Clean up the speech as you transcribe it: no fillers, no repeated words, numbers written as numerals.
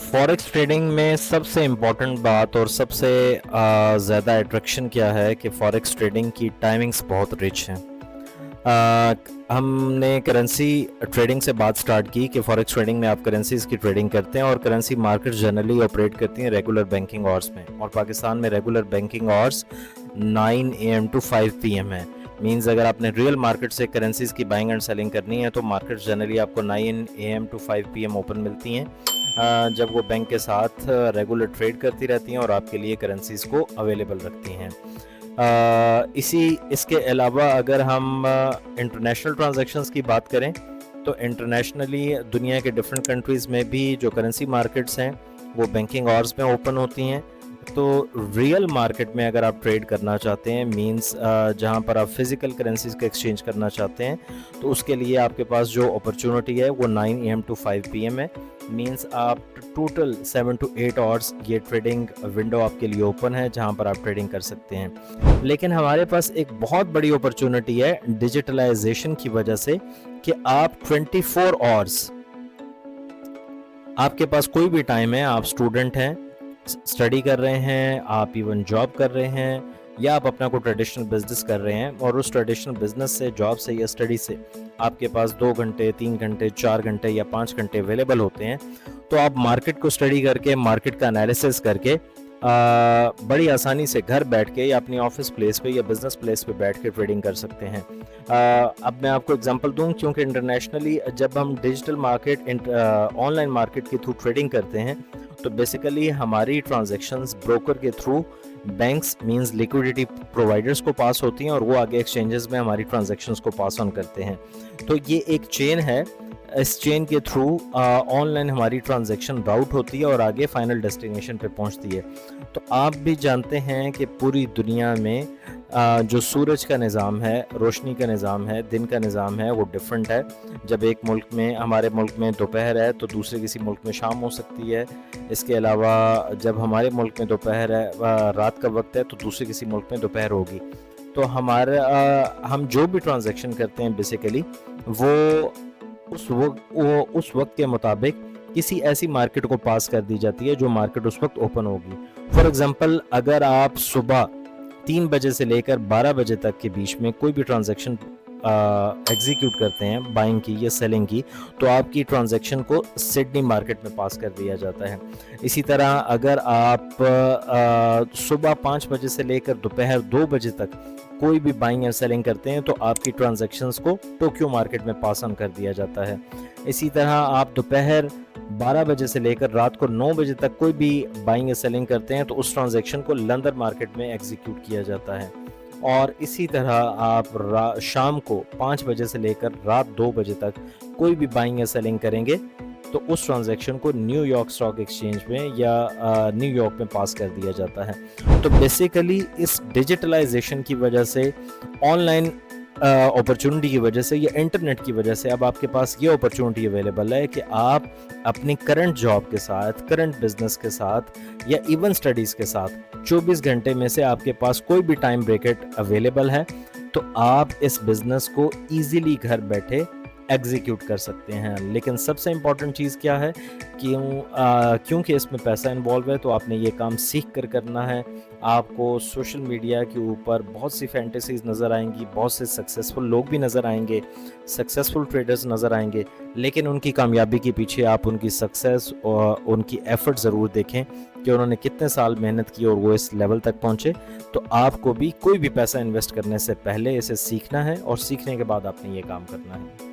Forex trading में सबसे important बात और सबसे ज़्यादा अट्रैक्शन क्या है कि फॉरेक्स ट्रेडिंग की टाइमिंग्स बहुत रिच हैं। हमने करेंसी ट्रेडिंग से बात स्टार्ट की कि फॉरेक्स ट्रेडिंग में आप करेंसीज़ की ट्रेडिंग करते हैं और करेंसी मार्केट जनरली ऑपरेट करती हैं रेगुलर बैंकिंग आवर्स में, और पाकिस्तान में regular banking hours 9 AM to 5 PM है। मींस अगर आपने रियल मार्केट से करेंसीज़ की बाइंग एंड सेलिंग करनी है तो मार्केट जनरली आपको 9 AM to 5 PM ओपन मिलती हैं, जब वो बैंक के साथ रेगुलर ट्रेड करती रहती हैं और आपके लिए करेंसीज़ को अवेलेबल रखती हैं। इसके अलावा अगर हम इंटरनेशनल ट्रांजैक्शंस की बात करें तो इंटरनेशनली दुनिया के डिफरेंट कंट्रीज़ में भी जो करेंसी मार्केट्स हैं वो बैंकिंग आवर्स में ओपन होती हैं। तो रियल मार्केट में अगर आप ट्रेड करना चाहते हैं, मींस जहां पर आप फिज़िकल करेंसीज का एक्सचेंज करना चाहते हैं, तो उसके लिए आपके पास जो अपॉर्चुनिटी है वो 9 AM to 5 PM है। मींस आप टोटल 7 to 8 आवर्स ये ट्रेडिंग विंडो आपके लिए ओपन है जहां पर आप ट्रेडिंग कर सकते हैं। लेकिन हमारे पास एक बहुत बड़ी अपॉर्चुनिटी है डिजिटलाइजेशन की वजह से कि आप 24 आवर्स, आपके पास कोई भी टाइम है, आप स्टूडेंट हैं, स्टडी कर रहे हैं, आप इवन जॉब कर रहे हैं, या आप अपना कोई ट्रेडिशनल बिजनेस कर रहे हैं और उस ट्रेडिशनल बिजनेस से, जॉब से या स्टडी से आपके पास 2 घंटे, 3 घंटे, 4 घंटे या 5 घंटे अवेलेबल होते हैं, तो आप मार्केट को स्टडी करके, मार्केट का एनालिसिस करके बड़ी आसानी से घर बैठ के या अपनी ऑफिस प्लेस पे या बिजनेस प्लेस पे बैठ के ट्रेडिंग कर सकते हैं। अब मैं आपको एग्जांपल दूं, क्योंकि इंटरनेशनली जब हम डिजिटल मार्केट, ऑनलाइन मार्केट के थ्रू ट्रेडिंग करते हैं तो बेसिकली हमारी ट्रांजैक्शंस ब्रोकर के through banks means liquidity providers को पास होती हैं और वो आगे एक्सचेंजेस में हमारी ट्रांजैक्शंस को पास ऑन करते हैं। तो ये एक चेन है, इस चेन के थ्रू ऑनलाइन हमारी ट्रांजैक्शन राउट होती है और आगे फाइनल डेस्टिनेशन पे पहुंचती है। तो आप भी जानते हैं कि पूरी दुनिया में जो सूरज का निज़ाम है, रोशनी का निज़ाम है, दिन का निज़ाम है, वो डिफरेंट है। जब एक मुल्क में, हमारे मुल्क में दोपहर है तो दूसरे किसी मुल्क में शाम हो सकती है। इसके अलावा जब हमारे मुल्क में दोपहर है, रात का वक्त है, तो दूसरे किसी मुल्क में दोपहर होगी। तो हम जो भी ट्रांजैक्शन करते हैं बेसिकली वो उस वक्त के मुताबिक किसी ऐसी मार्केट को पास कर दी जाती है जो मार्केट उस वक्त ओपन होगी। फॉर एग्जांपल, अगर आप सुबह 3 बजे से लेकर 12 बजे तक के बीच में कोई भी ट्रांजैक्शन एग्जीक्यूट करते हैं, बाइंग की या सेलिंग की, तो आपकी ट्रांजैक्शन को सिडनी मार्केट में पास कर दिया जाता है। इसी तरह अगर आप सुबह 5 बजे से लेकर दोपहर 2 बजे तक कोई भी बाइंग या सेलिंग करते हैं तो आपकी ट्रांजैक्शंस को टोक्यो मार्केट में पास ऑन कर दिया जाता है। इसी तरह आप दोपहर 12 बजे से लेकर रात को 9 बजे तक कोई भी बाइंग या सेलिंग करते हैं तो उस ट्रांजैक्शन को लंदन मार्केट में एग्जीक्यूट किया जाता है। और इसी तरह आप शाम को 5 बजे से लेकर रात 2 बजे तक कोई भी बाइंग या सेलिंग करेंगे तो उस ट्रांजैक्शन को न्यूयॉर्क स्टॉक एक्सचेंज में या न्यूयॉर्क में पास कर दिया जाता है। तो बेसिकली इस डिजिटलाइजेशन की वजह से, ऑनलाइन अपॉर्चुनिटी की वजह से या इंटरनेट की वजह से अब आपके पास ये अपॉर्चुनिटी अवेलेबल है कि आप अपनी करंट जॉब के साथ, करंट बिजनेस के साथ या इवन स्टडीज़ के साथ 24 घंटे में से आपके पास कोई भी टाइम ब्रेकेट अवेलेबल है तो आप इस बिज़नेस को ईज़िली घर बैठे एग्जीक्यूट कर सकते हैं। लेकिन सबसे इम्पॉर्टेंट चीज़ क्या है, क्योंकि इसमें पैसा इन्वॉल्व है तो आपने ये काम सीख कर करना है। आपको सोशल मीडिया के ऊपर बहुत सी फैंटेसीज नज़र आएंगी, बहुत से सक्सेसफुल लोग भी नज़र आएंगे, सक्सेसफुल ट्रेडर्स नज़र आएंगे, लेकिन उनकी कामयाबी के पीछे आप उनकी सक्सेस और उनकी एफर्ट ज़रूर देखें कि उन्होंने कितने साल मेहनत की और वो इस लेवल तक पहुँचे। तो आपको भी कोई भी पैसा इन्वेस्ट करने से पहले इसे सीखना है और सीखने के बाद आपने ये काम करना है।